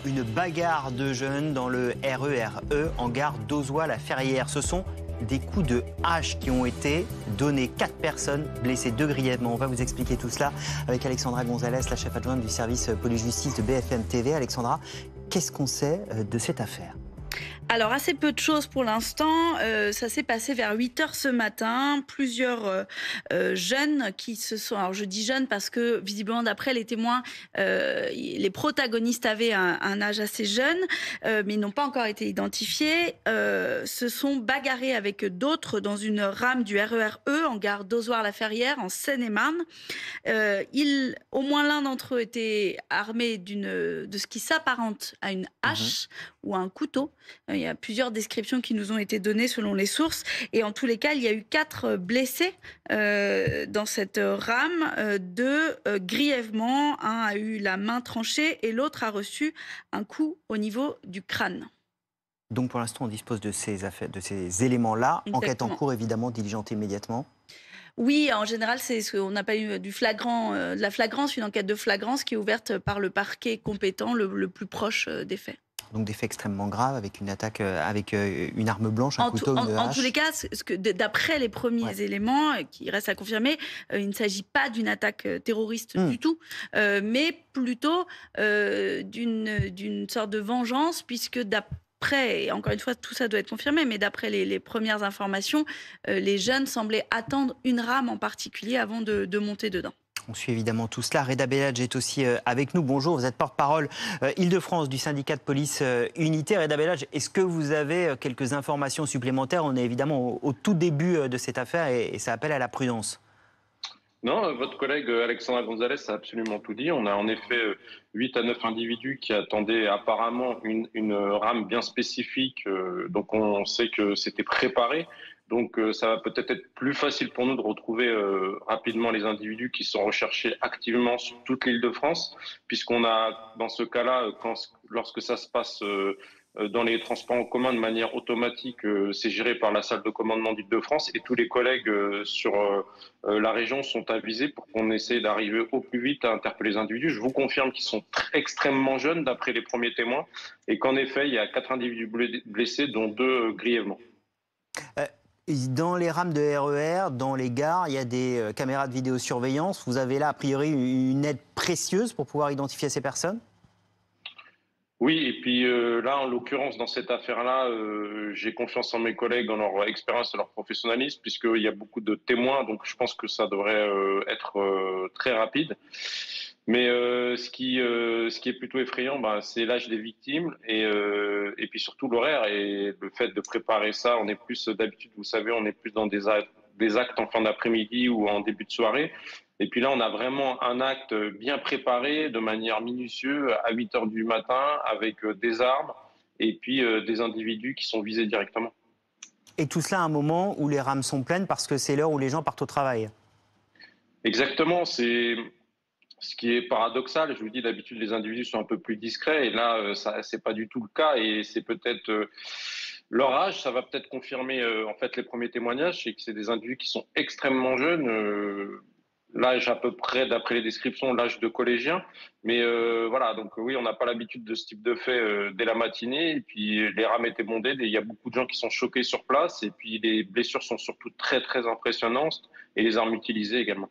Une bagarre de jeunes dans le RER en gare d'Ozoy-la-Ferrière. Ce sont des coups de hache qui ont été donnés. 4 personnes blessées, 2 grièvement. On va vous expliquer tout cela avec Alexandra Gonzalez, la chef adjointe du service police-justice de BFM TV. Alexandra, qu'est-ce qu'on sait de cette affaire ? Alors, assez peu de choses pour l'instant. Ça s'est passé vers 8h ce matin. Plusieurs jeunes qui se sont... Alors, je dis jeunes parce que, visiblement, d'après les témoins, les protagonistes avaient un âge assez jeune, mais ils n'ont pas encore été identifiés. Se sont bagarrés avec d'autres dans une rame du RER E en gare d'Ozoy-la-Ferrière, en Seine-et-Marne. Au moins l'un d'entre eux était armé de ce qui s'apparente à une hache ou à un couteau. Il y a plusieurs descriptions qui nous ont été données selon les sources. Et en tous les cas, il y a eu 4 blessés dans cette rame, 2 grièvement. Un a eu la main tranchée et l'autre a reçu un coup au niveau du crâne. Donc pour l'instant, on dispose de ces éléments-là. Exactement. Enquête en cours, évidemment, diligentée immédiatement. Oui, en général, c'est ce qu'on appelle de la flagrance, une enquête de flagrance qui est ouverte par le parquet compétent le plus proche des faits. Donc des faits extrêmement graves avec une attaque avec une arme blanche, un couteau, une hache. En tous les cas, d'après les premiers éléments qui restent à confirmer, il ne s'agit pas d'une attaque terroriste du tout, mais plutôt d'une sorte de vengeance, puisque d'après, et encore une fois, tout ça doit être confirmé, mais d'après les premières informations, les jeunes semblaient attendre une rame en particulier avant de monter dedans. On suit évidemment tout cela. Reda Bellage est aussi avec nous. Bonjour, vous êtes porte-parole Île-de-France du syndicat de police Unité. Reda Bellage, est-ce que vous avez quelques informations supplémentaires? On est évidemment au tout début de cette affaire et ça appelle à la prudence. Non, votre collègue Alexandra Gonzalez a absolument tout dit. On a en effet 8 à 9 individus qui attendaient apparemment une rame bien spécifique. Donc on sait que c'était préparé. Donc ça va peut-être être plus facile pour nous de retrouver rapidement les individus qui sont recherchés activement sur toute l'Île-de-France, puisqu'on a dans ce cas-là, lorsque ça se passe dans les transports en commun de manière automatique, c'est géré par la salle de commandement d'Île-de-France et tous les collègues sur la région sont avisés pour qu'on essaie d'arriver au plus vite à interpeller les individus. Je vous confirme qu'ils sont extrêmement jeunes d'après les premiers témoins et qu'en effet, il y a 4 individus blessés, dont 2 grièvement. Dans les rames de RER, dans les gares, il y a des caméras de vidéosurveillance. Vous avez là, a priori, une aide précieuse pour pouvoir identifier ces personnes ? Oui, et puis là, en l'occurrence, dans cette affaire-là, j'ai confiance en mes collègues, en leur expérience et leur professionnalisme, puisqu'il y a beaucoup de témoins, donc je pense que ça devrait être très rapide. Mais ce qui est plutôt effrayant, c'est l'âge des victimes et puis surtout l'horaire et le fait de préparer ça. On est plus d'habitude, vous savez, on est plus dans des actes en fin d'après-midi ou en début de soirée. Et puis là, on a vraiment un acte bien préparé, de manière minutieuse, à 8h du matin, avec des armes et puis des individus qui sont visés directement. Et tout cela à un moment où les rames sont pleines parce que c'est l'heure où les gens partent au travail. Exactement, c'est ce qui est paradoxal. Je vous dis, d'habitude, les individus sont un peu plus discrets et là, c'est pas du tout le cas et c'est peut-être... leur âge, ça va peut-être confirmer en fait les premiers témoignages, c'est que c'est des individus qui sont extrêmement jeunes, l'âge à peu près, d'après les descriptions, l'âge de collégien. Mais voilà, donc oui, on n'a pas l'habitude de ce type de fait dès la matinée. Et puis les rames étaient bondées, il y a beaucoup de gens qui sont choqués sur place. Et puis les blessures sont surtout très très impressionnantes et les armes utilisées également.